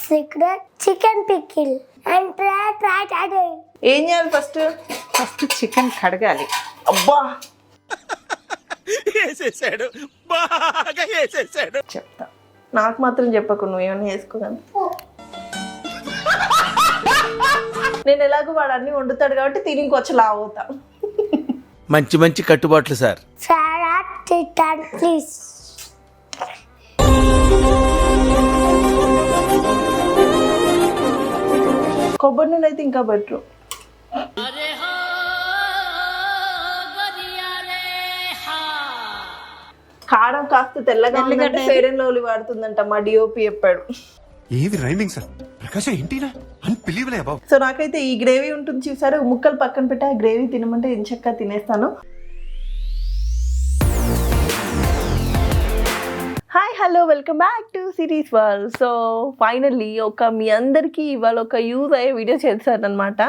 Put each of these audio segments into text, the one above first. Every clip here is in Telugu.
secret chicken pickle and try. ఏం చేయాలి ఫస్ట్ చికెన్ కడగాలి. అబ్బా వేసేసాడు, బాగా వేసేసాడు. చెప్తా, నాకు మాత్రం చెప్పకు, నువ్వు ఏమైనా వేసుకోగలను. నేను ఎలాగో వాడు అన్ని వండుతాడు కాబట్టి తిని ఇంకొచ్చి లావు అవుతా. మంచి మంచి కట్టుబాట్లు సార్. Salad chicken please. కొబ్బరి నూనె అయితే ఇంకా బెటర్. కారం కాస్త తెల్లగా ఉందంటే ఫెయిర్ అండ్ లవ్లీ వాడుతుందంట మా డిఓపి చెప్పాడు. ఏది రైమింగ్ సార్? ప్రకాశం ఏంటినా అన్బిలీవబుల్ అబౌ. సో నాకైతే ఈ గ్రేవీ ఉంటుంది చూసారు, ముక్కలు పక్కన పెట్టి ఆ గ్రేవీ తినమంటే ఎంచక్కా తినేస్తాను. Hi hello, welcome back to series world. So finally మీ అందరికీ ఇవాళ ఒక యూజ్ అయ్యే వీడియో చేశారనమాట.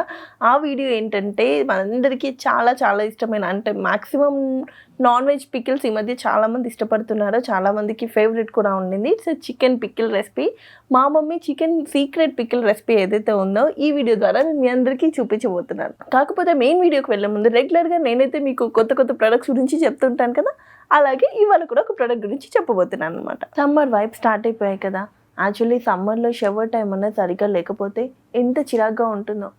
ఆ వీడియో ఏంటంటే మనందరికీ చాలా చాలా ఇష్టమైన, అంటే మ్యాక్సిమం నాన్ వెజ్ పికిల్స్ ఈ మధ్య చాలామంది ఇష్టపడుతున్నారు, చాలామందికి ఫేవరెట్ కూడా ఉండింది. It's chicken pickle recipe. మా mummy chicken secret pickle recipe ఏదైతే ఉందో ఈ వీడియో ద్వారా నేను మీ అందరికీ చూపించబోతున్నాను. కాకపోతే మెయిన్ వీడియోకి వెళ్ళే ముందు రెగ్యులర్గా నేనైతే మీకు కొత్త కొత్త ప్రొడక్ట్స్ గురించి చెప్తుంటాను కదా, అలాగే ఇవాళ కూడా ఒక ప్రోడక్ట్ గురించి చెప్పబోతున్నాను అనమాట. సమ్మర్ వైప్ స్టార్ట్ అయిపోయాయి కదా. యాక్చువల్లీ సమ్మర్లో షవర్ టైం అనేది సరిగ్గా లేకపోతే ఎంత చిరాగ్గా ఉంటుందో.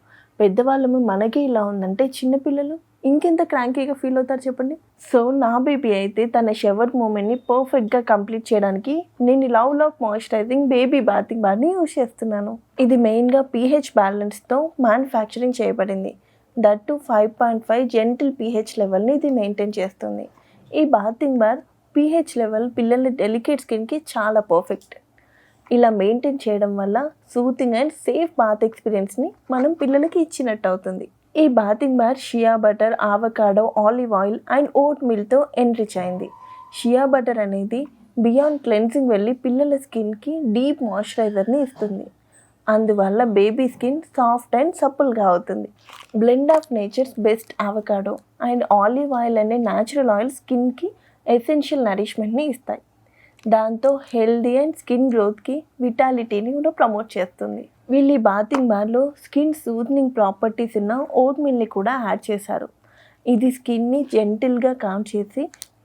పెద్దవాళ్ళము మనకి ఇలా ఉందంటే చిన్నపిల్లలు ఇంకెంత క్రాంకీగా ఫీల్ అవుతారు చెప్పండి. సో నా బేబీ అయితే తన షవర్ మూమెంట్ని పర్ఫెక్ట్గా కంప్లీట్ చేయడానికి నేను లవ్ మాయిశ్చరైజింగ్ బేబీ బాతింగ్ బార్ని యూజ్ చేస్తున్నాను. ఇది మెయిన్గా pH బ్యాలెన్స్తో మ్యానుఫ్యాక్చరింగ్ చేయబడింది. దట్ టు 5.5 జెంటిల్ pH లెవెల్ని ఇది మెయింటైన్ చేస్తుంది. ఈ బాతింగ్ బార్ pH లెవెల్ పిల్లల డెలికేట్ స్కిన్కి చాలా పర్ఫెక్ట్. ఇలా మెయింటైన్ చేయడం వల్ల సూతింగ్ అండ్ సేఫ్ బాత్ ఎక్స్పీరియన్స్ని మనం పిల్లలకి ఇచ్చినట్టు అవుతుంది. ఈ bathing bar shea butter, avocado, olive oil and oat మిల్క్తో ఎన్రిచ్ అయింది. షియా బటర్ అనేది బియాండ్ క్లెన్సింగ్ వెళ్ళి పిల్లల స్కిన్కి డీప్ మాయిశ్చరైజర్ని ఇస్తుంది. అందువల్ల బేబీ స్కిన్ సాఫ్ట్ అండ్ సప్పుల్గా అవుతుంది. Blend of nature's best avocado and olive oil అనే న్యాచురల్ ఆయిల్ స్కిన్కి ఎసెన్షియల్ నరిష్మెంట్ని ఇస్తాయి. దాంతో హెల్దీ అండ్ స్కిన్ గ్రోత్కి విటాలిటీని కూడా ప్రమోట్ చేస్తుంది. వీళ్ళు ఈ బాతింగ్ బార్లో స్కిన్ సూత్నింగ్ ప్రాపర్టీస్ ఉన్న ఓట్ మిల్ని కూడా యాడ్ చేశారు. ఇది స్కిన్ని జెంటిల్గా కామ్ చేసి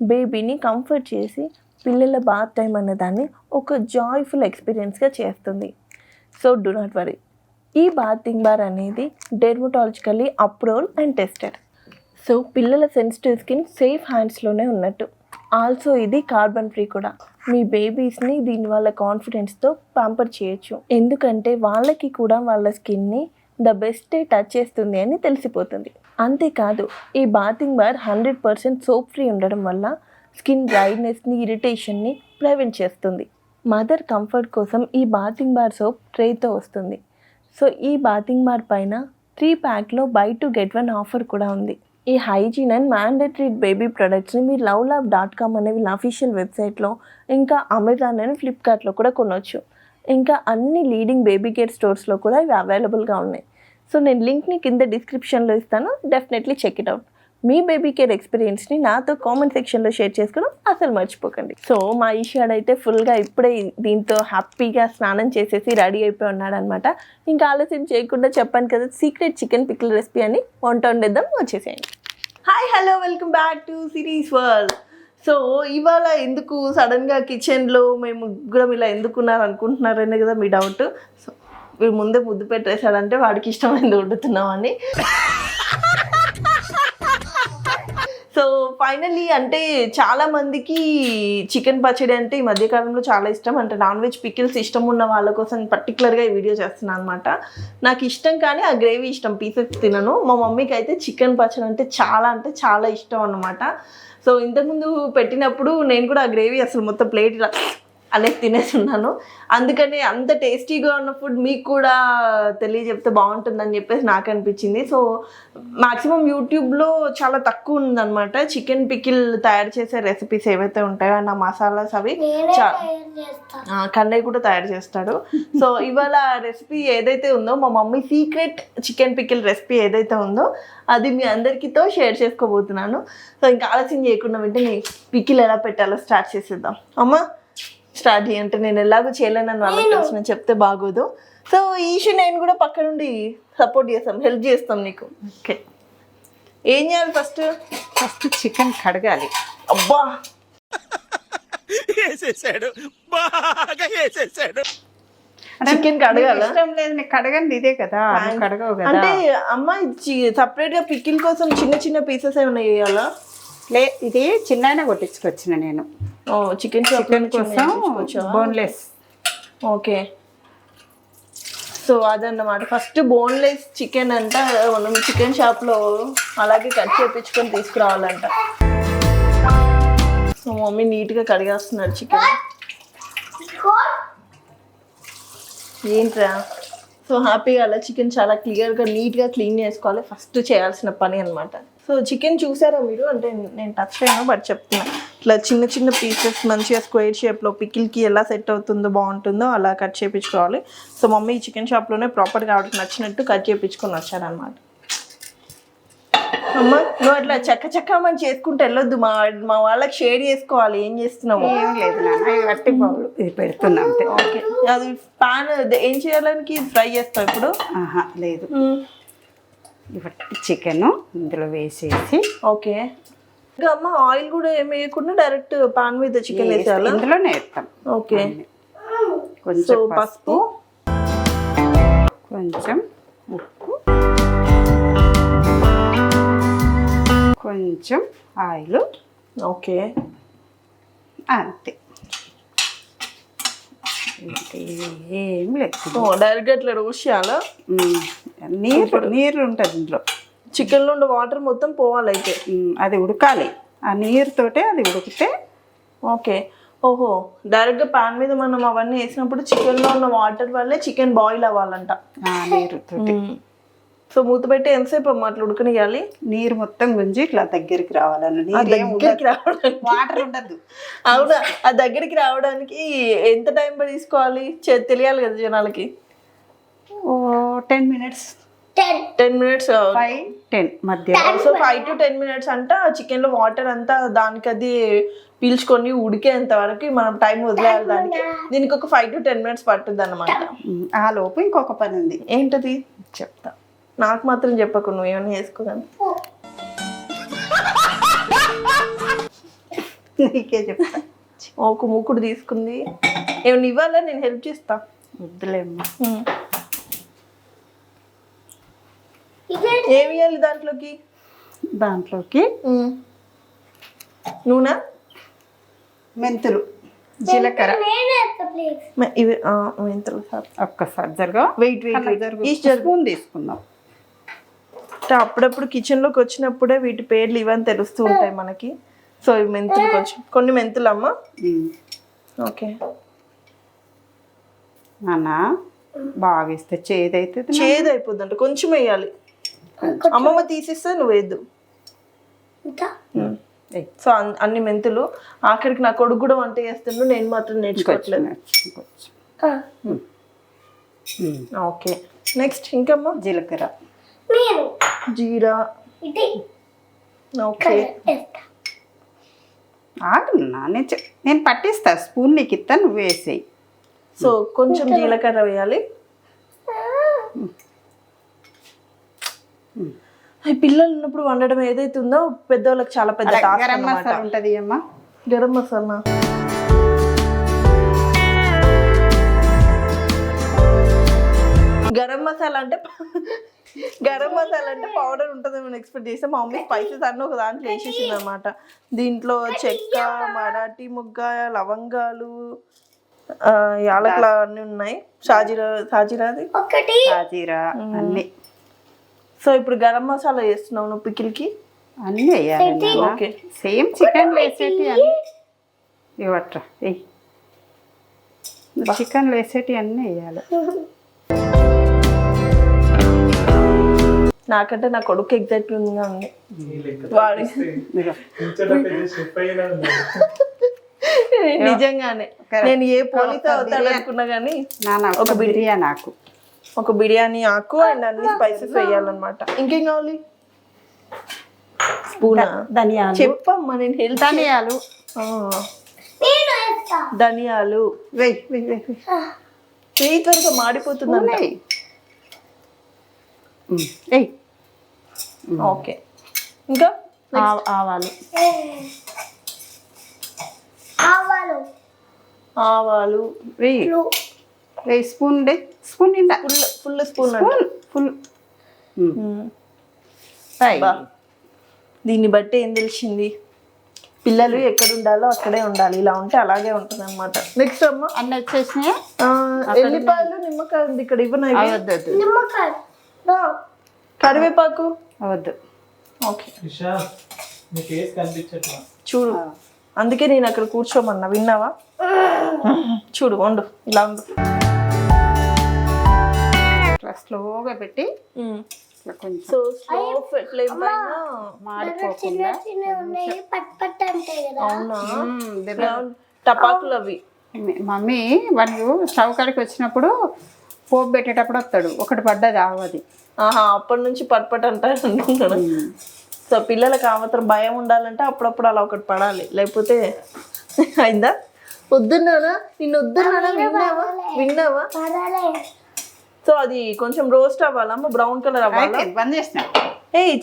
బేబీని కంఫర్ట్ చేసి పిల్లల బాత్ టైం అన్నదాన్ని ఒక జాయ్ఫుల్ ఎక్స్పీరియన్స్గా చేస్తుంది. సో డూ నాట్ వరీ, ఈ బాతింగ్ బార్ అనేది dermatologically approved and tested. So పిల్లల సెన్సిటివ్ స్కిన్ సేఫ్ హ్యాండ్స్లోనే ఉన్నట్టు. ఆల్సో ఇది కార్బన్ ఫ్రీ కూడా. మీ బేబీస్ని దీనివల్ల కాన్ఫిడెన్స్తో ప్యాంపర్ చేయొచ్చు, ఎందుకంటే వాళ్ళకి కూడా వాళ్ళ స్కిన్ని ద బెస్ట్ టచ్ చేస్తుంది అని తెలిసిపోతుంది. అంతేకాదు ఈ బాతింగ్ బార్ 100% సోప్ ఫ్రీ ఉండడం వల్ల స్కిన్ డ్రైనెస్ని, ఇరిటేషన్ని ప్రివెంట్ చేస్తుంది. మదర్ కంఫర్ట్ కోసం ఈ బాతింగ్ బార్ సోప్ ట్రేతో వస్తుంది. సో ఈ బాతింగ్ బార్ పైన 3 ప్యాక్లో బై 2 get 1 ఆఫర్ కూడా ఉంది. ఈ హైజీన్ అండ్ మ్యాండేటరీ బేబీ ప్రొడక్ట్స్ని మీరు lovelab.com అనే వీళ్ళ అఫీషియల్ వెబ్సైట్లో, ఇంకా అమెజాన్ అండ్ ఫ్లిప్కార్ట్లో కూడా కొనవచ్చు. ఇంకా అన్ని లీడింగ్ బేబీ కేర్ స్టోర్స్లో కూడా ఇవి అవైలబుల్గా ఉన్నాయి. సో నేను లింక్ని కింద డిస్క్రిప్షన్లో ఇస్తాను, డెఫినెట్లీ చెక్ ఇట్ అవుట్. మీ బేబీ కేర్ ఎక్స్పీరియన్స్ని నాతో కామెంట్ సెక్షన్లో షేర్ చేసుకోవడం అసలు మర్చిపోకండి. సో మా ఈషాడ్ అయితే ఫుల్గా ఇప్పుడే దీంతో హ్యాపీగా స్నానం చేసేసి రెడీ అయిపోయి ఉన్నాడు అనమాట. ఇంకా ఆలస్యం చేయకుండా చెప్పాను కదా సీక్రెట్ చికెన్ పికిల్ రెసిపీ అని, వంట వండేద్దాం, వచ్చేసేయండి. Hi hello, welcome back to series world. So ఇవాళ ఎందుకు సడన్గా కిచెన్లో మేము ముగ్గురం ఇలా ఎందుకున్నారు అనుకుంటున్నారనే కదా మీ డౌట్. సో వీడు ముందే ముద్దు పెట్టేశాడంటే వాడికి ఇష్టమైంది వండుతున్నామని. సో ఫైనల్లీ అంటే చాలామందికి చికెన్ పచ్చడి అంటే ఈ మధ్యకాలంలో చాలా ఇష్టం. అంటే నాన్ వెజ్ పికిల్స్ ఇష్టం ఉన్న వాళ్ళ కోసం పర్టికులర్గా ఈ వీడియో చేస్తున్నాను అనమాట. నాకు ఇష్టం కానీ ఆ గ్రేవీ ఇష్టం, పీసెస్ తినను. మా మమ్మీకి అయితే చికెన్ పచ్చడి అంటే చాలా ఇష్టం అన్నమాట. సో ఇంతకుముందు పెట్టినప్పుడు నేను కూడా ఆ గ్రేవీ అసలు మొత్తం ప్లేట్ ఇలా అనేది తినేసి ఉన్నాను. అందుకని అంత టేస్టీగా ఉన్న ఫుడ్ మీకు కూడా తెలియజెప్తే బాగుంటుందని చెప్పేసి నాకు అనిపించింది. సో మ్యాక్సిమం యూట్యూబ్లో చాలా తక్కువ ఉందన్నమాట చికెన్ పికిల్ తయారు చేసే రెసిపీస్ ఏవైతే ఉంటాయో అండ్ ఆ మసాలాస్ అవి కన్నయ్య కూడా తయారు చేస్తాడు. సో ఇవాళ రెసిపీ ఏదైతే ఉందో మా mummy secret chicken pickle recipe ఏదైతే ఉందో అది మీ అందరికీతో షేర్ చేసుకోబోతున్నాను. సో ఇంకా ఆలస్యం చేయకుండా వెంటనే పికిల్ ఎలా పెట్టాలో స్టార్ట్ చేసేద్దాం. అమ్మ స్టార్ట్ చేయంటే నేను ఎలాగో చేయలేనని వాళ్ళకి తెలుసు, నేను చెప్తే బాగోదు. సో ఈషు నేను కూడా పక్క నుండి సపోర్ట్ చేస్తాం, హెల్ప్ చేస్తాం నీకు. ఓకే, ఏం చేయాలి ఫస్ట్? ఫస్ట్ చికెన్ కడగాలి. అబ్బా వేసేసాడు, బాగా వేసేసాడు. చికెన్ కడగాల? ఇష్టం లేదు, నీకు కడగండి, ఇదే కదా నువ్వు కడగవు కదా. అంటే అమ్మ సపరేట్ గా పికిల్ కోసం చిన్న చిన్న పీసెస్ ఏమైనా వేయాలా? ఇది చిన్న కొట్టించుకొచ్చిన నేను చికెన్ చికెన్ కోసం బోన్లెస్. ఓకే, సో అదన్నమాట. ఫస్ట్ బోన్లెస్ చికెన్ అంట మనం చికెన్ షాప్లో అలాగే కట్ చేయించుకొని తీసుకురావాలంట. సో మమ్మీ నీట్గా కడిగేస్తున్నాడు చికెన్. ఏంట్రా? సో హ్యాపీగా అలా చికెన్ చాలా క్లియర్గా నీట్గా క్లీన్ చేసుకోవాలి, ఫస్ట్ చేయాల్సిన పని అనమాట. సో చికెన్ చూసారా మీరు? అంటే నేను టచ్ చేయను బట్ చెప్తున్నా, ఇట్లా చిన్న చిన్న పీసెస్ మంచిగా స్క్వేర్ షేప్లో పికిల్కి ఎలా సెట్ అవుతుందో బాగుంటుందో అలా కట్ చేయించుకోవాలి. సో మమ్మీ ఈ చికెన్ షాప్లోనే ప్రాపర్గా ఆవిడకి నచ్చినట్టు కట్ చేయించుకొని వచ్చారనమాట. అమ్మ నువ్వు అట్లా చక్కమని చేసుకుంటే వెళ్ళొద్దు, మా వాళ్ళకి షేర్ చేసుకోవాలి. ఏం చేస్తున్నావు? ఏం లేదు నాన్న, ఇది వట్టి బౌల్ ఇది పెడుతున్నా అంతే. ఓకే, అది పాన్ ఏం చేయాలని ఫ్రై చేస్తావు ఇప్పుడు? ఆహా లేదు, ఈ వట్టి చికెన్ ఇందులో వేసేసి. ఓకే, ఇంకా అమ్మ ఆయిల్ కూడా ఏమి వేయకుండా డైరెక్ట్ పాన్ మీద చికెన్ వేసేయాలి, ఇందులోనే వేస్తాం. ఓకే, కొంచెం పసుపు, కొంచెం ఉప్పు, కొంచెం ఆయిల్. ఓకే, అంతే, ఏం లేదు. డైరెక్ట్ అట్లా రోస్ట్ చేయాలా? నీరు ఉంటుంది ఇందులో, చికెన్లో ఉండే వాటర్ మొత్తం పోవాలి అయితే. అది ఉడకాలి, ఆ నీరుతోటే అది ఉడికితే. ఓకే, ఓహో, డైరెక్ట్గా పాన్ మీద మనం అవన్నీ వేసినప్పుడు చికెన్లో ఉన్న వాటర్ వల్లే చికెన్ బాయిల్ అవ్వాలంట నీరుతోటి. సో మూత పెట్టి ఎంతసేపు అమ్మ అట్లా ఉడకనియాలి? నీరు మొత్తం గుంజి ఇట్లా దగ్గరికి రావాలన్న, దగ్గరికి రావడానికి వాటర్ ఉండదు. అవునా? ఆ దగ్గరికి రావడానికి ఎంత టైం తీసుకోవాలి తెలియాలి కదా జనాలకి. 10 minutes, 10 minutes, 5-10 మధ్య. సో 5 to 10 minutes అంట చికెన్ లో వాటర్ అంతా దానికి అది పీల్చుకొని ఉడికేంత వరకు మనం టైం వదిలేయాలి దానికి. దీనికి ఒక 5 to 10 minutes పట్టుద్ది అన్నమాట. ఆ లోపు ఇంకొక పని ఉంది. ఏంటది? చెప్తా, నాకు మాత్రం చెప్పకు, నువ్వు ఏమైనా చేసుకోగాని. నీకే చెప్తా. ఒక మూకుడు తీసుకుంది, ఏమైనా ఇవ్వాలా? నేను హెల్ప్ చేస్తా. వద్దులేమ్మా. ఏమి ఇవ్వాలి దాంట్లోకి? దాంట్లోకి నూనె, మెంతులు, జీలకర్ర. ఇవి మెంతులు. ఒక్కసారి జరగా వెయిట్ స్పూన్ తీసుకుందాం. అప్పుడప్పుడు కిచెన్లోకి వచ్చినప్పుడే వీటి పేర్లు ఇవన్నీ తెలుస్తూ ఉంటాయి మనకి. సో ఇవి మెంతులు, కొంచెం కొన్ని మెంతులు అమ్మ. ఓకే, నాన్న బాగా ఇస్తే చేదైతే చేదు అయిపోద్దంట, కొంచెం వేయాలి. అమ్మమ్మ తీసిస్తే నువ్వు వేద్దు. సో అన్ని మెంతులు. ఆఖరికి నా కొడుకు కూడా వంట చేస్తుండ్రు, నేను మాత్రం నేర్చుకోవట్లేదు. ఓకే, నెక్స్ట్ ఇంకమ్మా? జీలకర్ర, జీరా. ఓకే, ఆగన్నా, నేను పట్టిస్తా, స్పూన్ నీకు ఇస్తా, నువ్వు వేసేయి. సో కొంచెం జీలకర్ర వేయాలి. పిల్లలు ఉన్నప్పుడు వండడం ఏదైతే ఉందో పెద్దవాళ్ళకి చాలా పెద్ద టాస్క్ గరం అన్నమాట. మసాలా ఉంటుంది అమ్మా. గరం మసాలా గరం మసాలా అంటే పౌడర్ ఉంటుందేమో ఎక్స్పెక్ట్ చేస్తే మా మమ్మీ స్పైసెస్ అన్నీ ఒక దాంట్లో వేసేసింది అనమాట. దీంట్లో చెక్క, మరాఠీ ముగ్గ, లవంగాలు, యాలకులు అన్నీ ఉన్నాయి, సాజీరా అన్ని. సో ఇప్పుడు గరం మసాలా వేస్తున్నావు నువ్వు పికిల్కి? అన్నీ వేయాలి. ఓకే, సేమ్ చికెన్ వేసేటి అన్ని ఇవ్వట్రా, చికెన్ వేసేటి అన్నీ వేయాలి. నాకంటే నా కొడుకు ఎగ్జైట్మెంట్ గా ఉంది. వాడి నిజంగానే నేను ఏ పోలీస్ అవుతాను అనుకున్నా కానీ ఒక బిర్యానీ నాకు ఒక బిర్యానీ ఆకు అండ్ అన్ని స్పైసెస్ వేయాలన్నమాట. ఇంకేం కావాలి? స్పూనా? ధనియాలు. చెప్పమ్మా, నేను హెల్త్. ధనియాలు, వేస్తా. ధనియాలు వెయ్యి వెయ్యి వెయ్యి వెయ్యి త్వరగా మాడిపోతుందంట. వెయ్యి ఓకే ఇంకా ఆవాలు ఆవాలు ఆవాలు వెయ్యి వెయ్యి స్పూన్ స్పూన్ నిండా ఫుల్ స్పూన్ ఫుల్ దీన్ని బట్టి ఏం తెలిసింది, పిల్లలు ఎక్కడ ఉండాలో అక్కడే ఉండాలి, ఇలా ఉంటే అలాగే ఉంటుంది అనమాట. నెక్స్ట్ అమ్మ అన్నీ వచ్చేసినాయి. ఎల్లిపాయలు నిమ్మకాయ ఉంది ఇక్కడ, ఇవ్వను. అవద్దు నిమ్మకాయ నో. కరివేపాకు అవద్దు. ఓకే చూడు, అందుకే నేను అక్కడ కూర్చోమన్నా, విన్నావా? చూడు వండు, ఇలా ఉండు. ఇట్లా స్లోగా పెట్టి ఇట్లా కొంచెం సో స్లో ఫ్లేమ్ పైన చిన్న మాడిపోకుండా. చిన్న ఉన్నాయి పట్ పట్ అంటే కదా. అవునా, టపాకులు అవి. మమ్మీ వాళ్ళు స్టవ్ కాడికి వచ్చినప్పుడు పోపు పెట్టేటప్పుడు వస్తాడు, ఒకటి పడ్డది ఆవది. ఆహా, అప్పటి నుంచి పట్పట్ అంటారు అనుకుంటాను. సో పిల్లలకి ఆ మాత్రం భయం ఉండాలంటే అప్పుడప్పుడు అలా ఒకటి పడాలి, లేకపోతే అయిందా? వద్దున్నానా, నిన్ను వద్దున్నానా, విన్నావా విన్నావా? పడాలే. సో అది కొంచెం రోస్ట్ అవ్వాలమ్మా, బ్రౌన్ కలర్ అవ్వాలా? బంద్ చేసిన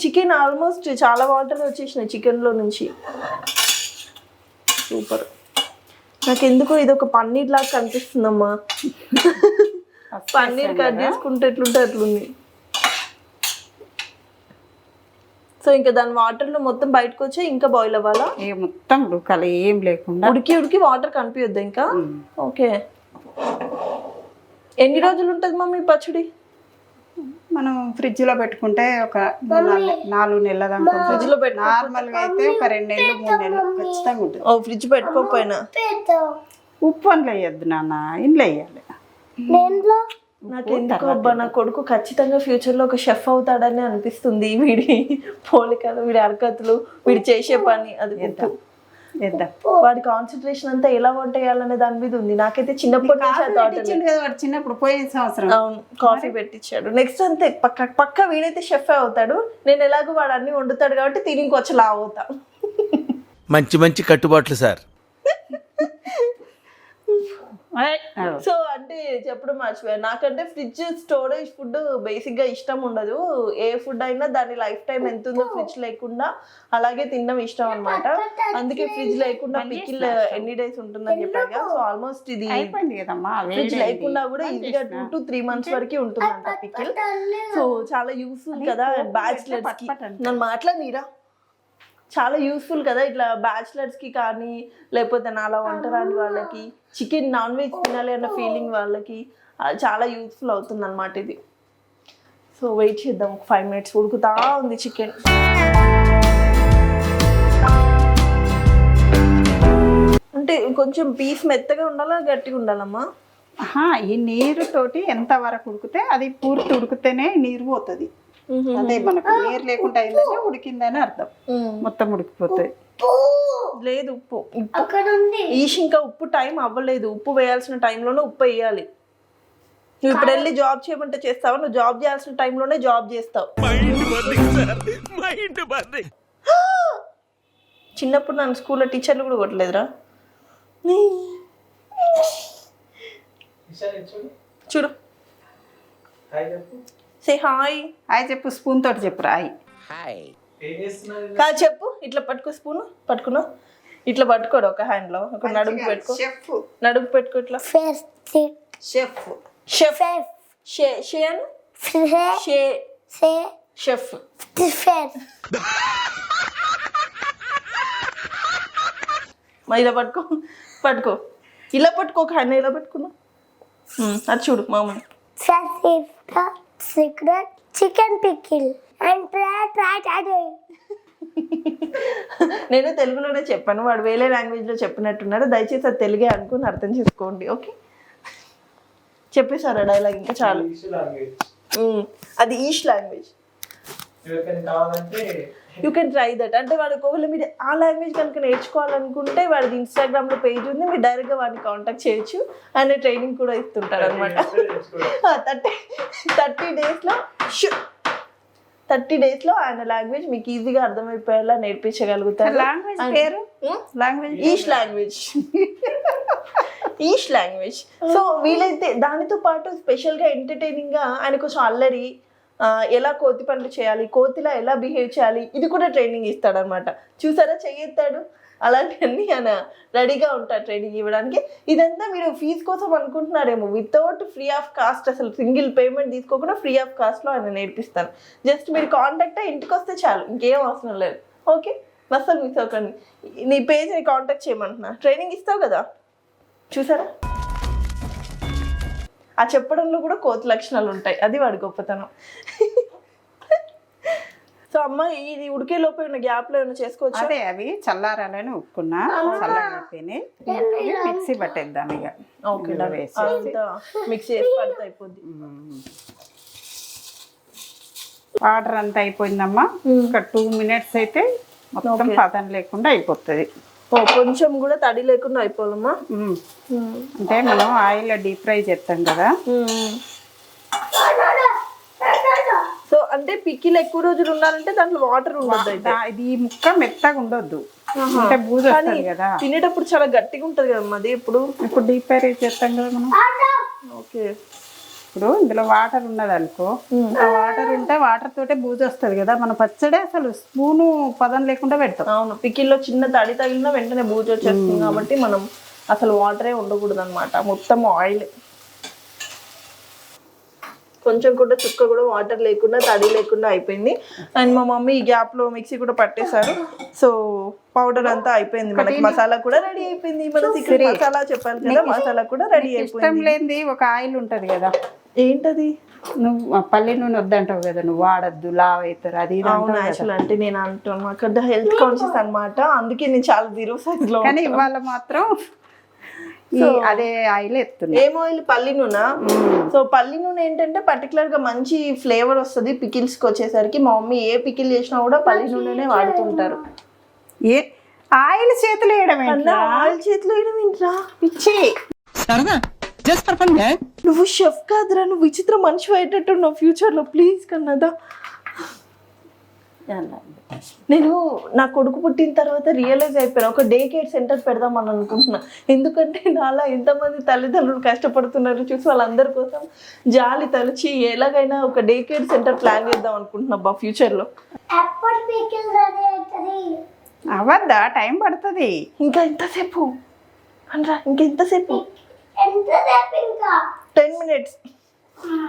చికెన్ ఆల్మోస్ట్ చాలా వాటర్ వచ్చేసినాయి చికెన్లో నుంచి. సూపర్. నాకు ఎందుకో ఇది ఒక పన్నీర్ లాగా కనిపిస్తుందమ్మా. పన్నీర్ కట్ చేసుకుంటే ఎట్లుంటే అట్లుంది. సో ఇంకా దాని వాటర్లో మొత్తం బయటకు వచ్చి ఇంకా బాయిల్ అవ్వాలా? మొత్తం ఉడకాలి, ఏం లేకుండా. ఉడికి ఉడికి వాటర్ కనిపించద్దు ఇంకా? ఓకే. ఎన్ని రోజులు ఉంటుంది మమ్మీ పచ్చడి? మనం ఫ్రిడ్జ్ లో పెట్టుకుంటే ఒక 4 నెలల దాకా. ఫ్రిడ్జ్ లో పెట్టు. నార్మల్ గా అయితే ఒక 2 నెలలు 3 నెలలు ఖచ్చితంగా ఉంటుంది. ఓ ఫ్రిడ్జ్ పెట్టుకోకపోయినా ఉప్పు అందులో వేయద్దు నాన్న, ఇంట్లో వేయాలి. దేంట్లో? నాకు ఎందుకో అబ్బా, నా కొడుకు ఖచ్చితంగా ఫ్యూచర్ లో ఒక షెఫ్ అవుతాడని అనిపిస్తుంది. వీడి పోలికలు, వీడి హరకతులు, వీడి చేసే పని, అది వేద్దాం. వాడి కాన్సన్ట్రేషన్ అంతా ఎలా వంట చేయాలనే దాని మీద ఉంది. నాకైతే చిన్నప్పటి నుంచి ఆ thought ఉంది. కదా వాడు చిన్నప్పుడు పోయిన సంవత్సరం. అవును, కాఫీ పెట్టించాడు. నెక్స్ట్ అంతే పక్క వీడైతే షెఫ్ అవుతాడు. నేను ఎలాగో వాడు అన్ని వండుతాడు కాబట్టి తిని ఇంకొచ్చి లావు అవుతా. మంచి మంచి కట్టుబాట్లు సార్. సో అంటే చెప్పడం మర్చిపోయాను, నాకంటే ఫ్రిడ్జ్ స్టోరేజ్ ఫుడ్ బేసిక్ గా ఇష్టం ఉండదు. ఏ ఫుడ్ అయినా దాని లైఫ్ టైం ఎంత ఉందో ఫ్రిడ్జ్ లేకుండా అలాగే తినడం ఇష్టం అనమాట. అందుకే ఫ్రిడ్జ్ లేకుండా పికిల్ ఎన్ని డేస్ ఉంటుందని చెప్పాను కదా. సో ఆల్మోస్ట్ ఇది ఫ్రిడ్జ్ లేకుండా కూడా ఈజీగా 2 to 3 months వరకు ఉంటుందంట పికిల్. సో చాలా యూస్ఫుల్ కదా బ్యాచిలర్స్ కి. నన్ను మాట్లాడిరా, చాలా యూస్ఫుల్ కదా ఇట్లా బ్యాచిలర్స్ కి కానీ, లేకపోతే నాలా వంట రాని వాళ్ళకి, చికెన్ నాన్ వెజ్ తినాలి అన్న ఫీలింగ్ వాళ్ళకి చాలా యూస్ఫుల్ అవుతుంది అనమాట ఇది. సో వెయిట్ చేద్దాం, 5 minutes ఉడుకుతా ఉంది చికెన్. అంటే కొంచెం పీస్ మెత్తగా ఉండాలా గట్టిగా ఉండాలమ్మా? ఈ నీరు తోటి ఎంత వరకు ఉడికితే అది పూర్తి ఉడికితేనే నీరు పోతుంది. అదే మనకు నీరు లేకుండా అయిందంటే ఉడికిందని అర్థం. మొత్తం ఉడికిపోతుంది. లేదు ఉప్పు అక్కడ ఉంది. ఇంకా ఉప్పు టైం అవ్వలేదు. ఉప్పు వేయాల్సిన టైంలోనే ఉప్పు వేయాలి. నువ్వు ఇప్పుడు వెళ్ళి జాబ్ చేయమంటే చేస్తావా? నువ్వు జాబ్ చేయాల్సిన టైంలోనే జాబ్ చేస్తావు. చిన్నప్పుడు నన్ను స్కూల్లో టీచర్లు కూడా కొట్టలేదురా. చూడు, సే హాయ్. హాయ్ చెప్పు, స్పూన్ తోటి చెప్పు. హాయ్ కాదు చెప్పు. ఇట్లా పట్టుకో, స్పూన్ పట్టుకున్నా. ఇట్లా పట్టుకోడు ఒక హ్యాండ్ లో, ఒక నడుము పెట్టుకో. నడుము పెట్టుకో ఇట్లా. షెఫ్ షెఫ్ షేన్ షెఫ్. ఇలా పట్టుకో, పట్టుకో. ఇలా పట్టుకో, ఒక హ్యాండ్ ఇలా పట్టుకున్నా. అది చూడు మామూలు. Secret chicken pickle and try. నేను తెలుగులోనే చెప్పాను, వాడు వేరే లాంగ్వేజ్ లో చెప్పినట్టున్నాడు. దయచేసి అది తెలుగే అనుకుని అర్థం చేసుకోండి. ఓకే, చెప్పేశారా డైలాగ్? ఇంకా చాలు. అది ఈష్ language. You can try that. అంటే వాడు ఒకవేళ మీరు ఆ లాంగ్వేజ్ కనుక నేర్చుకోవాలనుకుంటే వాడిది ఇన్స్టాగ్రామ్ లో పేజ్ ఉంది, మీరు డైరెక్ట్ గా వాడిని కాంటాక్ట్ చేయొచ్చు. ఆయన ట్రైనింగ్ కూడా ఇస్తుంటారు అనమాట. 30 days లో 30 days లో ఆయన లాంగ్వేజ్ మీకు ఈజీగా అర్థమైపోయేలా నేర్పించగలుగుతారు. లాంగ్వేజ్ పేరు లాంగ్వేజ్ ఈస్ట్ లాంగ్వేజ్. సో వీలైతే దానితో పాటు స్పెషల్గా ఎంటర్టైనింగ్గా ఆయన కొంచెం అల్లరి, ఎలా కోతి పనులు చేయాలి, కోతిలా ఎలా బిహేవ్ చేయాలి, ఇది కూడా ట్రైనింగ్ ఇస్తాడనమాట. చూసారా చెయ్యెత్తాడు, అలాంటివన్నీ ఆయన రెడీగా ఉంటారు ట్రైనింగ్ ఇవ్వడానికి. ఇదంతా మీరు ఫీజు కోసం అనుకుంటున్నారేమో, వితౌట్ ఫ్రీ ఆఫ్ కాస్ట్, అసలు సింగిల్ పేమెంట్ తీసుకోకుండా ఫ్రీ ఆఫ్ కాస్ట్లో ఆయన నేర్పిస్తాను. జస్ట్ మీరు కాంటాక్ట్ ఇంటికి వస్తే చాలు, ఇంకేం అవసరం లేదు. ఓకే, అసలు మిస్ అవ్వకండి. నీ పేజ్ని కాంటాక్ట్ చేయమంటున్నా, ట్రైనింగ్ ఇస్తావు కదా. చూసారా, ఆ చెప్పడంలో కూడా కోతి లక్షణాలు ఉంటాయి, అది వాడి గొప్పతనం. సో అమ్మ, ఇది ఉడికే లోపు ఉన్న గ్యాప్ లో ఏమైనా చేసుకోవచ్చు. అదే అవి చల్లారాలని ఉప్పుకున్నా, చల్లగైపోయినాయి. మిక్సీ పట్టేద్దాం ఇక. ఓకే, మిక్సీ చేసి పడితే అయిపోద్ది. వాటర్ అంతా అయిపోయిందమ్మా. ఒక 2 minutes అయితే మొత్తం పదం లేకుండా అయిపోతుంది. కొంచెం కూడా తడి లేకుండా అయిపోవాలమ్మా. అంటే మనం ఆయిల్ డీప్ ఫ్రై చేస్తాం కదా. సో అంటే పికిల్ ఎక్కువ రోజులు ఉండాలంటే దాంట్లో వాటర్ ఉండదు. ఇది ఈ ముక్క మెత్తగా ఉండొద్దు, అంటే బూజు వస్తుంది కదా. తినేటప్పుడు చాలా గట్టిగా ఉంటది కదమ్మా అది. ఇప్పుడు డీప్ ఫ్రై చేస్తాం కదా మనం. ఓకే, ఇప్పుడు ఇందులో వాటర్ ఉన్నది అనుకో, ఆ వాటర్ ఉంటే వాటర్ తోటే బూజు వస్తుంది కదా. మన పచ్చడి అసలు స్పూను పదం లేకుండా పెడతాం. అవును, పికిల్లో చిన్న తడి తగిలినా వెంటనే బూజు వచ్చేస్తుంది కాబట్టి మనం అసలు వాటరే ఉండకూడదు అనమాట, మొత్తం ఆయిల్. కొంచెం కూడా చుక్క కూడా వాటర్ లేకుండా తడి లేకుండా అయిపోయింది. అండ్ మా మమ్మీ ఈ గ్యాప్ లో మిక్సీ కూడా పట్టేశారు. సో పౌడర్ అంతా అయిపోయింది, మనకి మసాలా కూడా రెడీ అయిపోయింది. మన సీక్రెట్ మసాలా చెప్పాలి కదా, మసాలా కూడా రెడీ అయిపోయింది. ఇష్టం లేనిది ఒక ఆయిల్ ఉంటది కదా. ఏంటది? నువ్వు పల్లి నూనె వద్దంటావు కదా, నువ్వు వాడద్దు, లావ్ అవుతారు అది. యాక్చువల్ అంటే నేను అంటాను అక్కడ హెల్త్ కాన్షియస్ అనమాట, అందుకే నేను చాలా 0 size లో. కానీ ఇవాళ మాత్రం అదే ఆయిల్ ఎత్తున్నా. ఏం ఆయిల్? పల్లి నూనె. సో పల్లి నూనె ఏంటంటే పర్టికులర్ గా మంచి ఫ్లేవర్ వస్తుంది పికిల్స్ కి వచ్చేసరికి. మా మమ్మీ ఏ పికిల్ చేసినా కూడా పల్లి నూనెనే వాడుతుంటారు. ఏ ఆయిల్ చేతులు వేయడం ఏంట్రా? ఆయిల్ చేతిలో వేయడం ఏంట్రా పిచ్చి. నువ్వు షెఫ్ కాదురా, నువ్వు విచిత్ర మనిషి అయ్యేటట్టు నువ్వు ఫ్యూచర్ లో. ప్లీజ్ కన్నదా, నేను నా కొడుకు పుట్టిన తర్వాత రియలైజ్ అయిపోయాను, ఒక డే కేర్ సెంటర్ పెడదామని అనుకుంటున్నా. ఎందుకంటే నాలా ఎంతమంది తల్లిదండ్రులు కష్టపడుతున్నారు చూసి వాళ్ళందరి కోసం జాలి తలిచి ఎలాగైనా ఒక డే కేర్ సెంటర్ ప్లాన్ చేద్దాం అనుకుంటున్నా బా ఫ్యూచర్లో. అవద్దా, టైం పడుతుంది. ఇంకా ఎంతసేపు అనరా? ఇంకెంతసేపు? 10 minutes.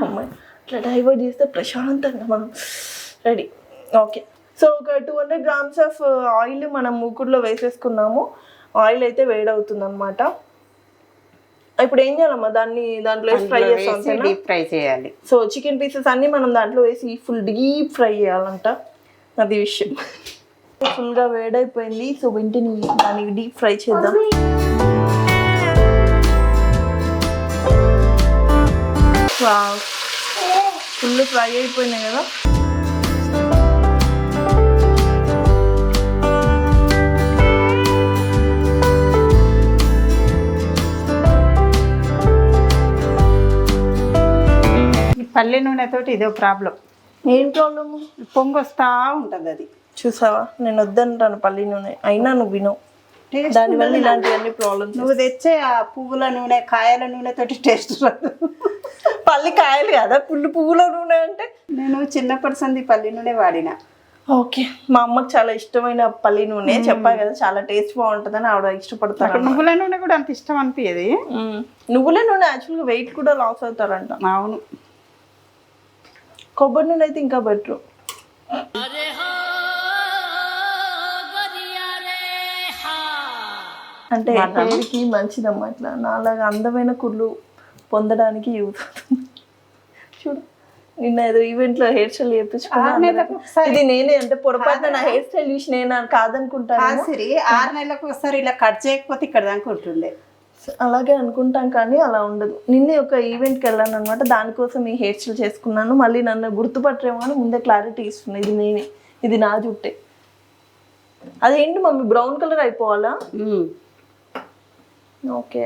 అమ్మాయి ఇట్లా డైవర్ట్ చేస్తే ప్రశాంతంగా మనం రెడీ. ఓకే, సో ఒక 200 grams ఆఫ్ ఆయిల్ మనం మూకుడులో వేసేసుకున్నాము. ఆయిల్ అయితే వేడవుతుంది అనమాట. ఇప్పుడు ఏం చేయాలమ్మా, దాంట్లో వేసి ఫ్రై చేస్తాం, డీప్ ఫ్రై చేయాలి. సో చికెన్ పీసెస్ అన్ని మనం దాంట్లో వేసి ఫుల్ డీప్ ఫ్రై చేయాలంట, అది విషయం. ఫుల్గా వేడైపోయింది, సో వెంటనే దాన్ని డీప్ ఫ్రై చేద్దాం. ఫుల్ ఫ్రై అయిపోయినాయి కదా. పల్లె నూనెతోటి ఇదో ప్రాబ్లం. ఏం ప్రాబ్లము? పొంగు వస్తా ఉంటుంది అది. చూసావా, నేను వద్దంటాను పల్లి నూనె, అయినా నువ్వు వినవు. దానివల్ల ఇలాంటివన్నీ ప్రాబ్లమ్స్. నువ్వు తెచ్చే ఆ పువ్వుల నూనె, కాయల నూనెతోటి టేస్ట్ రాదు. పల్లి కాయలు కదా, పువ్వుల నూనె అంటే. నేను చిన్నప్పటి సంది పల్లి నూనె వాడినా. ఓకే, మా అమ్మకి చాలా ఇష్టమైన పల్లి నూనె, చెప్పా కదా చాలా టేస్ట్ బాగుంటుందని ఆవిడ ఇష్టపడతారు. నువ్వుల నూనె కూడా అంత ఇష్టం అనిపించేది. నువ్వుల నూనె యాక్చువల్గా వెయిట్ కూడా లాస్ అవుతారంట. అవును, కొబ్బరి నూనె అయితే ఇంకా బెటర్. అంటే హెయిర్కి మంచిదమ్మా, ఇట్లా నాలాగా అందమైన కుళ్ళు పొందడానికి యూజ్ అవుతుంది. చూడు, నిన్న ఏదో ఈవెంట్లో హెయిర్ స్టైల్ చేయించుకున్నాను. ఇది నేనే అంటే పొరపాటున నా హెయిర్ స్టైల్ చూసి నేను కాదనుకుంటాను. 6 నెలలకు ఒకసారి ఇలా కట్ చేయకపోతే ఇక్కడ దాకా ఉంటుండే. అలాగే అనుకుంటాం కానీ అలా ఉండదు. నిన్నే ఒక ఈవెంట్కి వెళ్ళాను అనమాట, దానికోసం ఈ హెయిర్ స్టైల్ చేసుకున్నాను. మళ్ళీ నన్ను గుర్తుపట్టరేమో అని ముందే క్లారిటీ ఇస్తున్నాను, ఇది నేనే, ఇది నా జుట్టే. అదేంటి మమ్మీ, బ్రౌన్ కలర్ అయిపోవాలా? ఓకే,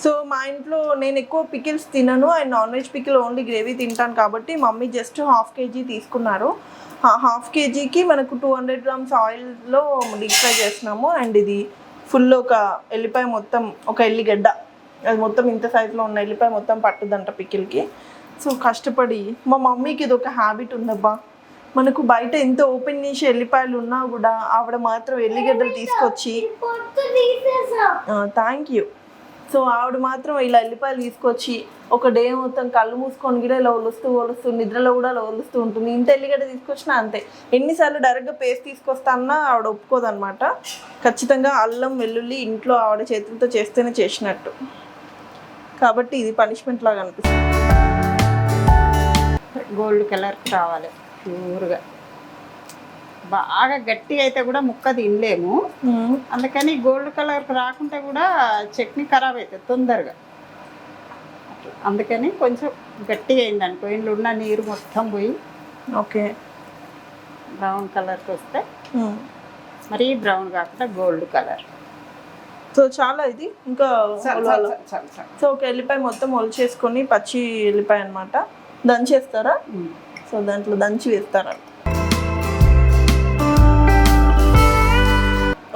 సో మా ఇంట్లో నేను ఎక్కువ పికిల్స్ తినను and non veg pickle only gravy తింటాను కాబట్టి మమ్మీ జస్ట్ 1/2 kg తీసుకున్నారు. 1/2 kgకి మనకు 200 grams ఆయిల్లో డీప్ ఫ్రై చేస్తున్నాము. అండ్ ఇది ఫుల్ ఒక ఎల్లిపాయ మొత్తం, ఒక ఎల్లిగడ్డ అది మొత్తం ఇంత సైజులో ఉన్న ఎల్లిపాయ మొత్తం పట్టుదంట పికిల్కి. సో కష్టపడి మా మమ్మీకి ఇది ఒక హ్యాబిట్ ఉందబ్బా, మనకు బయట ఎంత ఓపెన్ చేసి ఎల్లిపాయలు ఉన్నా కూడా ఆవిడ మాత్రం ఎల్లిగడ్డలు తీసుకొచ్చి, థ్యాంక్ యూ. సో ఆవిడ మాత్రం ఇలా ఎల్లిపాయలు తీసుకొచ్చి ఒక డే మొత్తం కళ్ళు మూసుకొని కూడా ఇలా ఒలుస్తూ నిద్రలో కూడా ఇలా ఒలుస్తూ ఉంటుంది. ఇంత ఎల్లిగడ్డ తీసుకొచ్చినా అంతే. ఎన్నిసార్లు డైరెక్ట్గా పేస్ట్ తీసుకొస్తానన్నా ఆవిడ ఒప్పుకోదన్నమాట. ఖచ్చితంగా అల్లం వెల్లుల్లి ఇంట్లో ఆవిడ చేతులతో చేస్తేనే చేసినట్టు. కాబట్టి ఇది పనిష్మెంట్ లాగా అనిపిస్తుంది. గోల్డ్ కలర్ కావాలి ప్యూర్గా. బాగా గట్టిగా అయితే కూడా ముక్క తినలేము, అందుకని గోల్డ్ కలర్ రాకుంటే కూడా చట్నీ ఖరాబ్ అవుతుంది తొందరగా. అందుకని కొంచెం గట్టిగా అయింది అనుకో, ఇంట్లో ఉన్న నీరు మొత్తం పోయి ఓకే బ్రౌన్ కలర్కి వస్తే, మరీ బ్రౌన్ కాకుండా గోల్డ్ కలర్. సో చాలా ఇది ఇంకా చాలు. సో ఒక ఎల్లిపాయ మొత్తం ఒలిచేసుకొని పచ్చి ఎల్లిపాయ అనమాట దంచేస్తారా? సో దాంట్లో దంచి వేస్తారా?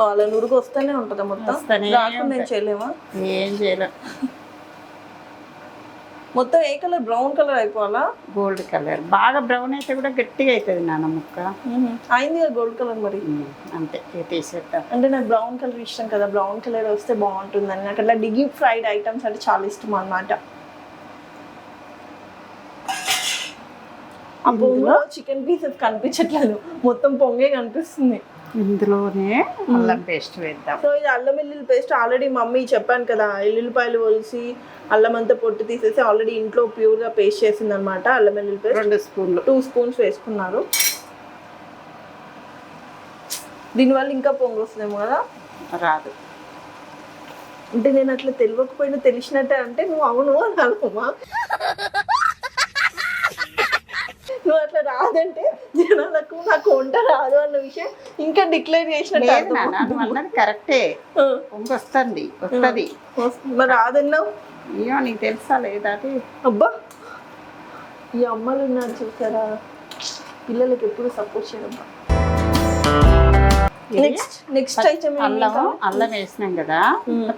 అలా నురుగు వస్తూనే ఉంటుందా మొత్తం? రాకుండా నేను చేయలేమా? ఏం చేయలేం. మొత్తం ఏ కలర్? బ్రౌన్ కలర్ అయిపోవాలా? Gold colour. బాగా బ్రౌన్ అయితే కూడా గట్టిగా అవుతుంది నాన్న ముక్క. అయింది గోల్డ్ కలర్ మరి. అంతే తీసేద్దాం. అంటే నాకు బ్రౌన్ కలర్ ఇష్టం కదా, బ్రౌన్ కలర్ వస్తే బాగుంటుందని. నాకు అట్లా డీప్ ఫ్రైడ్ ఐటమ్స్ అంటే చాలా ఇష్టం అన్నమాట. ఆ పొంగులో చికెన్ పీసెస్ కనిపించట్లేదు, మొత్తం పొంగే కనిపిస్తుంది. ఇందులోనే అల్లం పేస్ట్ వేద్దాం. సో ఇది అల్లం వెల్లుల్లి పేస్ట్ ఆల్రెడీ మమ్మీ చెప్పాను కదా, ఎల్లుల్లిపాయలు ఒలిసి అల్లం అంతా పొట్టు తీసేసి ఆల్రెడీ ఇంట్లో ప్యూర్గా పేస్ట్ చేసింది అనమాట. అల్లం వెల్లుల్లి పేస్ట్ 2 స్పూన్లు 2 స్పూన్స్ వేసుకున్నారు. దీనివల్ల ఇంకా పొంగు వస్తుందేమో కదా? రాదు. అంటే నేను అట్లా తెలియకపోయినా తెలిసినట్టే అంటే నువ్వు అవును అనాలమ్మా. నువ్వు అట్లా రాదంటే జనాలకు నాకు వంట రాదు అన్న విషయం ఇంకా డిక్లేర్ చేసినట్టు. అన్నది కరెక్టే, పొంగు వస్తుంది. మరి రాదన్నావు. అయ్యో నీకు తెలుసా లేదా? అబ్బా ఈ అమ్మలు ఉన్నారు చూసారా, పిల్లలకి ఎప్పుడు సపోర్ట్ చేయడం. నెక్స్ట్ ఐటమ్ అల్లం వేసినాం కదా,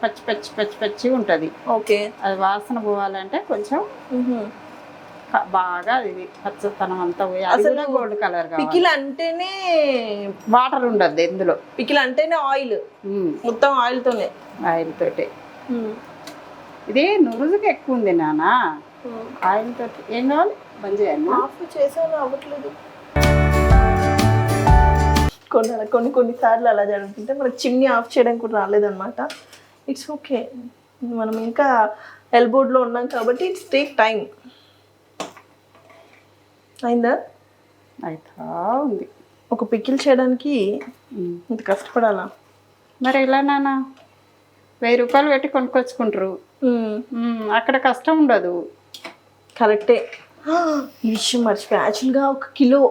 పచ్చి పచ్చి పచ్చి పచ్చి ఉంటది. ఓకే, అది వాసన పోవాలంటే కొంచెం బాగా ఇది పచ్చతనం అంతా పోయి అసలు గోల్డ్ కలర్. పికిల్ అంటేనే వాటర్ ఉండద్దు ఇందులో. పికిల్ అంటేనే ఆయిల్, మొత్తం ఆయిల్ తోనే. ఆయిల్ తోటే. ఇది నురుజుకి ఎక్కువ ఉంది నాన్న. ఆయిల్ తోటి ఏం కావాలి? బంద్ చేయండి. ఆఫ్ చేసాను అవ్వట్లేదు. కొన్నిసార్లు అలా జరుగుతుంటే మనకు చిమ్నీ ఆఫ్ చేయడం కూడా రాలేదన్నమాట. ఇట్స్ ఓకే, మనం ఇంకా ఎల్బోర్డ్లో ఉన్నాం కాబట్టి ఇట్స్ టేక్ టైం. అయిందా? అయితా ఉంది. ఒక పికిల్ చేయడానికి ఇంత కష్టపడాలా? మరి ఎలా నాన్న, 1000 రూపాయలు పెట్టి కొనుక్కొచ్చుకుంటారు, అక్కడ కష్టం ఉండదు. కరెక్టే. ఈ విషయం మర్చిపోయా. యాక్చువల్గా 1 కిలో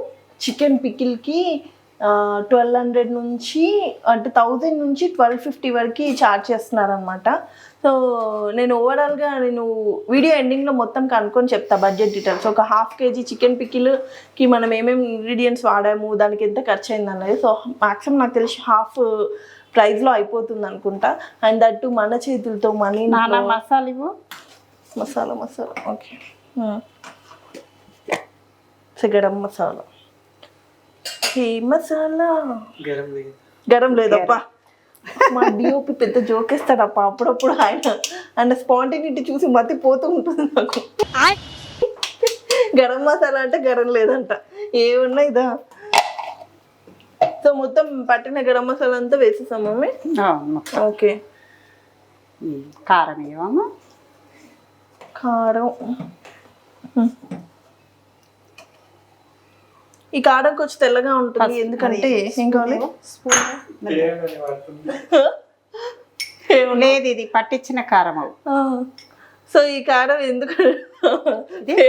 చికెన్ పికిల్కి 1200 నుంచి అంటే 1000 నుంచి 1250 వరకు ఛార్జ్ చేస్తున్నారనమాట. సో నేను ఓవరాల్గా వీడియో ఎండింగ్లో మొత్తం కనుక్కొని చెప్తా బడ్జెట్ డీటెయిల్స్. ఒక 1/2 kg చికెన్ పికిల్కి మనం ఏమేమి ఇంగ్రీడియంట్స్ వాడాము, దానికి ఎంత ఖర్చు అయింది అన్నది. సో మ్యాక్సిమం నాకు తెలిసి హాఫ్ ప్రైస్లో అయిపోతుంది అనుకుంటా. అండ్ దట్టు మన చేతులతో మనీ. మసాలా ఇవ్వు. మసాలా ఓకే. సో గరం మసాలా, ఏ మసాలా గరం లేదప్పా. మా డిఓపి పెద్ద జోకేస్తాడప్ప అప్పుడప్పుడు. ఆయన స్పాంటినిటీ చూసి మతి పోతూ ఉంటుంది నాకు. గరం మసాలా అంటే గరం లేదంట, ఏమున్నా ఇదా. సో మొత్తం పట్టిన గరం మసాలా అంతా వేసేసాం మమ్మీ. ఓకే, కారం ఏమన్నా? కారం. ఈ కారం కొంచెం తెల్లగా ఉంటుంది ఎందుకంటే ఏం కావాలి? లేదు, ఇది పట్టించిన కారం. సో ఈ కారం ఎందుకు?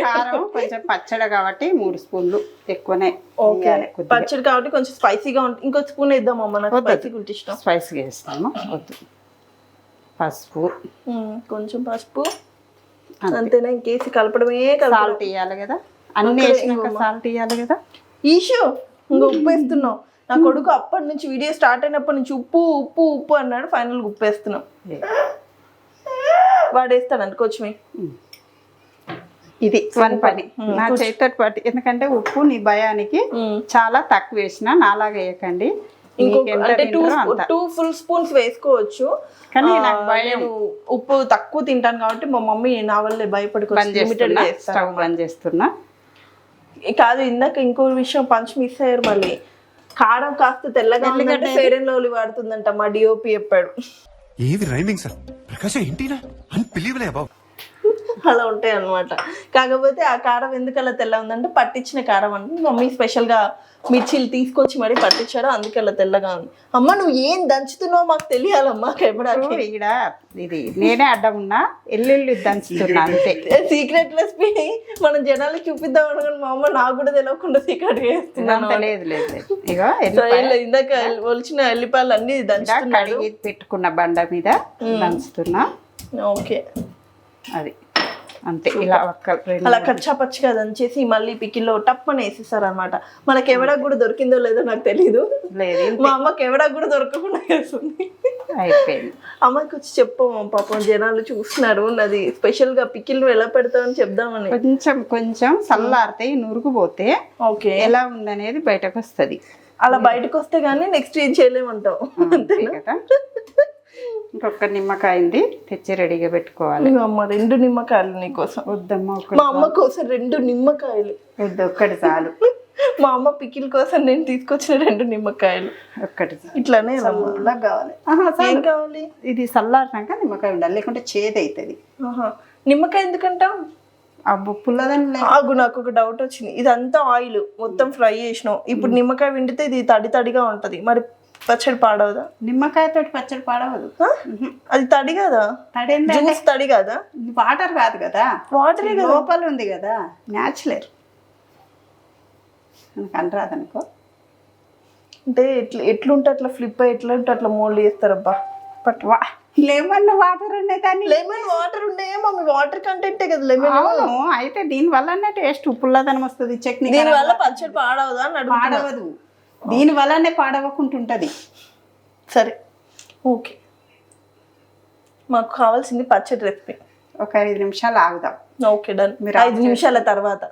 కారం కొంచెం పచ్చడి కాబట్టి 3 స్పూన్లు ఎక్కువనే. ఓకే, పచ్చడి కాబట్టి కొంచెం స్పైసీగా ఉంటుంది. ఇంకో స్పూన్ వేద్దాం అమ్మ, నాకు స్పైసీ గురించి ఇష్టం. స్పైసీగా వేస్తాము. వద్దు. పసుపు, కొంచెం పసుపు. అంతేనా? ఇంకేసి కలపడమే సాల్ట్ వేయాలి కదా, అన్ని వేసినాక సాల్ట్ వేయాలి కదా. ఈషో ఇంకా ఉప్పు వేస్తున్నావు. నా కొడుకు అప్పటి నుంచి వీడియో స్టార్ట్ అయినప్పటి నుంచి ఉప్పు ఉప్పు ఉప్పు అన్నాడు. ఫైనల్గా ఉప్పు వేస్తున్నాం. వాడు వేస్తాడు అనుకోవచ్చుమే. ఇది వన్ పని నా చేతితో పట్టి, ఎందుకంటే ఉప్పు నీ భయానికి చాలా తక్కువ వేసిన, నాలాగా వేయకండి. అంటే 2 full spoons వేసుకోవచ్చు, కానీ నాకు భయం. నేను ఉప్పు తక్కువ తింటాను కాబట్టి మా మమ్మీ నా వల్లే భయపడుకోవచ్చు. స్టవ్ బంద్ చేస్తున్నా. కాదు, ఇందాక ఇంకో విషయం పంచ్ మిస్ అయ్యారు. మళ్ళీ కారం కాస్త తెల్లగా ఫెయిర్ అండ్ లవ్లీ వాడుతుందంట మా డిఓపి చెప్పాడు. ఏది రైమింగ్ సార్? ప్రకాశం ఏంటినా అన్బిలీవబుల్ అబౌ. అలా ఉంటాయి అన్నమాట. కాకపోతే ఆ కారం ఎందుకు అలా తెల్ల ఉందంటే పట్టించిన కారం అంటే మమ్మీ స్పెషల్గా మిర్చీలు తీసుకొచ్చి మరి పట్టించాడు, అందుకే అలా తెల్లగా ఉంది. అమ్మ నువ్వు ఏం దంచుతున్నావు మాకు తెలియాలమ్మా. కెమెరాకి ఇక్కడ ఇది నేనే అడ్డం ఉన్నా, ఎల్లుల్లి దంచుతున్నా అంతే. సీక్రెట్ రెసిపీ మనం జనాలకు చూపిద్దాం అనుకుని మా అమ్మ నాకు కూడా తెలియకుండా సీక్రెట్ చేస్తున్నాను. లేదు లేదు, ఇగో ఇందాక ఒలిచిన ఎల్లిపాయలు అన్ని కడిగి పెట్టుకున్న బండ మీద దంచుతున్నా. ఓకే, అది అంతే. ఇలా అలా కచ్చా పచ్చిగా దంచేసి మళ్ళీ పికిల్లో టప్పని వేసేస్తారు అనమాట. మనకి ఎవడానికి కూడా దొరికిందో లేదో నాకు తెలీదు. మా అమ్మకి ఎవడానికి కూడా దొరకకుండా వేస్తుంది. అయిపోయింది. అమ్మకి వచ్చి చెప్పాము, పాపం జనాలు చూస్తున్నారు, అది స్పెషల్ గా పికిల్ ఎలా పెడతామని చెప్దామని. కొంచెం కొంచెం చల్లారితే నురుగుపోతే ఓకే ఎలా ఉందనేది బయటకు వస్తుంది. అలా బయటకు వస్తే గానీ నెక్స్ట్ ఏం చేయలేమంటావు అంతేనా కదా. ఇంకొక నిమ్మకాయింది తెచ్చి రెడీగా పెట్టుకోవాలి. అమ్మ 2 నిమ్మకాయలు నీకోసం. వద్దమ్మా, మా అమ్మ కోసం 2 నిమ్మకాయలు. వద్దు, ఒక్కటి చాలు. మా అమ్మ పికిల్ కోసం నేను తీసుకొచ్చిన 2 నిమ్మకాయలు. ఒక్కటి ఇట్లానే కావాలి. ఏం కావాలి? ఇది చల్లారినాక నిమ్మకాయ ఉండాలి, లేకుంటే చేదు అవుతుంది. నిమ్మకాయ ఎందుకంటావు? అబ్బు పుల్లదని. ఆగు, నాకు ఒక డౌట్ వచ్చింది. ఇదంతా ఆయిల్ మొత్తం ఫ్రై చేసినావు, ఇప్పుడు నిమ్మకాయ విండితే ఇది తడి తడిగా ఉంటది, మరి పచ్చడి పాడవదా? నిమ్మకాయతో పచ్చడి పాడవదు. అది తడి కదా, జ్యూస్ తడి కదా, వాటర్ కాదు కదా. వాటర్ లోపల ఉంది కదా, న్యాచురల్. నాకు అనరాదనుకో. అంటే ఎట్లుంటే అట్లా ఫ్లిప్ అయ్యి ఎట్లుంటే అట్లా మోల్డ్ చేస్తారబ్బా. బట్ లెమన్ వాటర్ ఉండేదాన్ని. లెమన్ వాటర్ ఉండే మమ్మీ, వాటర్ కంటెంటే కదా లెమన్. అవును, అయితే దీని వల్లనే టేస్ట్ పుల్లదనం వస్తుంది. చట్నీ దీని వల్ల పచ్చడి పాడవదా అని అడుగు. పాడవదు, దీని వల్లనే పాడవకుంటుంటది. సరే ఓకే, మాకు కావాల్సింది పచ్చడి రెసిపీ. ఒక 5 నిమిషాలు ఆగుదాం. Okay done. 5 నిమిషాల తర్వాత.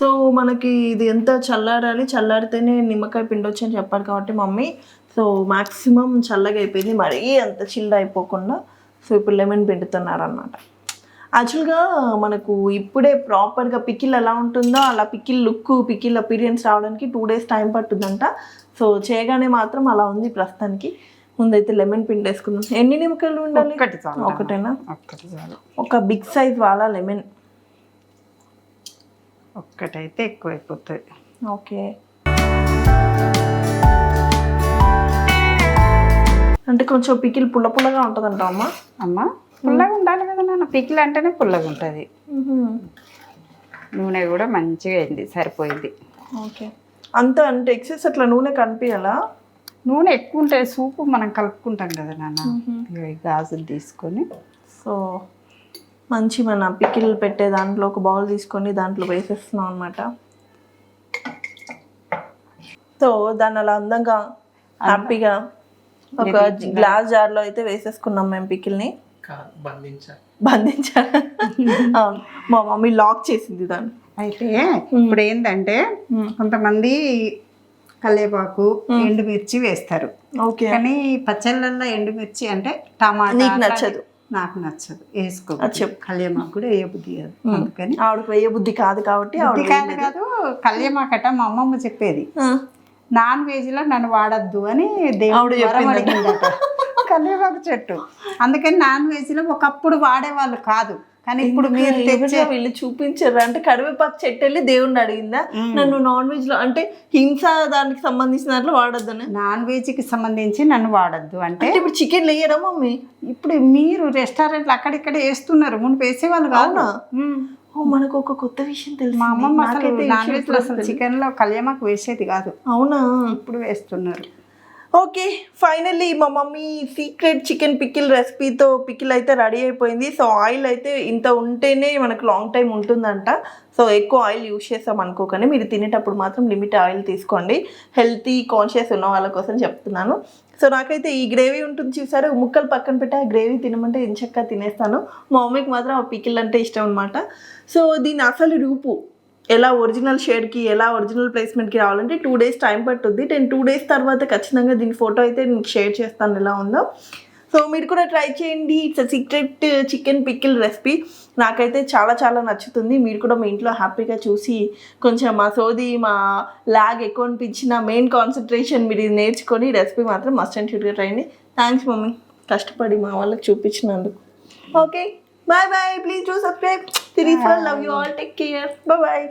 సో మనకి ఇది ఎంత చల్లారాలి, చల్లారితేనే నిమ్మకాయ పిండొచ్చు అని చెప్పారు కాబట్టి మమ్మీ, సో మ్యాక్సిమం చల్లగా అయిపోయింది, మరీ అంత చిల్డ్ అయిపోకుండా. సో ఇప్పుడు లెమన్ పిండుతున్నారు అన్నమాట. యాక్చువల్గా మనకు ఇప్పుడే ప్రాపర్గా పికిల్ ఎలా ఉంటుందో అలా పికిల్ లుక్, పికిల్ అపీరియన్స్ రావడానికి 2 days టైం పట్టుద్దంట. సో చేయగానే మాత్రం అలా ఉంది ప్రస్తుతానికి. ముందైతే లెమన్ పిండేసుకుందాం. ఎన్ని నిమ్మకాయలు ఉండాలి? ఒకటేనా? ఒక బిగ్ సైజ్ వాళ్ళ లెమన్. ఒక్కటైతే ఎక్కువైపోతుంది. ఓకే, అంటే కొంచెం పికిల్ పుల్ల పుల్లగా ఉంటుందంట అమ్మా. అమ్మ పుల్లగా ఉండాలి కదా నాన్న, పికిల్ అంటేనే పుల్లగా ఉంటుంది. నూనె కూడా మంచిగా అయింది, సరిపోయింది. ఓకే, అంత అంటే ఎక్సెస్ అట్లా నూనె కనిపించాలా? నూనె ఎక్కువ ఉంటే సూపు మనం కలుపుకుంటాం కదా నాన్న. గాజులు తీసుకొని సో మంచి మన పికిల్ పెట్టే దాంట్లో ఒక బౌల్ తీసుకొని దాంట్లో వేసేస్తున్నాం అనమాట. సో దాన్ని అలా అందంగా హ్యాపీగా ఒక గ్లాస్ జార్లో అయితే వేసేసుకున్నాం మేము పికిల్ని. బంధించాలి. అవును, మా మమ్మీ లాక్ చేసింది దాన్ని. అయితే ఇప్పుడు ఏంటంటే కొంతమంది కల్లేపాకు, ఎండుమిర్చి వేస్తారు. ఓకే, కానీ పచ్చళ్ళల్లో ఎండుమిర్చి అంటే టమాటా నీకు నచ్చదు. నాకు నచ్చదు, వేసుకో. కల్లేమాకు కూడా వేయబుద్ధి కాదు, అందుకని ఆవిడకి వేయ బుద్ధి కాదు కాబట్టి. కాదు కల్లేమాకట మా అమ్మమ్మ చెప్పేది, నాన్ వెజ్ లో నన్ను వాడద్దు అని దేవుడు అడిగిందట. కల్లేపాకు చెట్టు, అందుకని నాన్ వెజ్ లో ఒకప్పుడు వాడేవాళ్ళు కాదు, కానీ ఇప్పుడు మీరు తెచ్చే వీళ్ళు చూపించారు. అంటే కరివేపాకు చెట్టు వెళ్ళి దేవుడిని అడిగిందా నన్ను నాన్ వెజ్ లో, అంటే హింస దానికి సంబంధించిన దాంట్లో వాడద్దని. నాన్ వెజ్ కి సంబంధించి నన్ను వాడద్దు అంటే ఇప్పుడు చికెన్ వేయరా మమ్మీ? ఇప్పుడు మీరు రెస్టారెంట్లు అక్కడిక్కడ వేస్తున్నారు, మునుపు వేసేవాళ్ళు కావునా. మనకు ఒక కొత్త విషయం తెలుసు, మా అమ్మమ్మ అసలు నాన్ వెజ్ లో అసలు చికెన్ లో కళ్యామాకు వేసేది కాదు. అవునా? ఇప్పుడు వేస్తున్నారు. ఓకే, ఫైనల్లీ మా మమ్మీ సీక్రెట్ చికెన్ పికిల్ రెసిపీతో పికిల్ అయితే రెడీ అయిపోయింది. సో ఆయిల్ అయితే ఇంత ఉంటేనే మనకు లాంగ్ టైం ఉంటుందంట. సో ఎక్కువ ఆయిల్ యూజ్ చేస్తాం అనుకోకండి, మీరు తినేటప్పుడు మాత్రం లిమిట్ ఆయిల్ తీసుకోండి. హెల్తీ కాన్షియస్ ఉన్న వాళ్ళ కోసం చెప్తున్నాను. సో నాకైతే ఈ గ్రేవీ ఉంటుంది చూసారు, ముక్కలు పక్కన పెట్టి ఆ గ్రేవీ తినమంటే ఎంచక్కా తినేస్తాను. మా మమ్మీకి మాత్రం ఆ పికిల్ అంటే ఇష్టం అనమాట. సో దీని అసలు రూపు ఎలా ఒరిజినల్ షేడ్కి ఎలా ఒరిజినల్ ప్లేస్మెంట్కి రావాలంటే 2 days టైం పట్టుద్ది. 2 days తర్వాత ఖచ్చితంగా దీని ఫోటో అయితే నేను షేర్ చేస్తాను ఎలా ఉందో. సో మీరు కూడా ట్రై చేయండి. It's secret chicken pickle recipe. నాకైతే చాలా చాలా నచ్చుతుంది. మీరు కూడా మీ ఇంట్లో హ్యాపీగా చూసి కొంచెం మా సోది మా లాగ్ ఎక్కువ అనిపించిన మెయిన్ కాన్సన్ట్రేషన్ మీరు ఇది నేర్చుకొని రెసిపీ మాత్రం మస్ట్ అండ్ షుడ్గా ట్రై చేయండి. థ్యాంక్స్ మమ్మీ, కష్టపడి మా వాళ్ళకి చూపించినందుకు. Okay, bye bye. Please do subscribe. Series World. Love you all. Take care. Bye bye.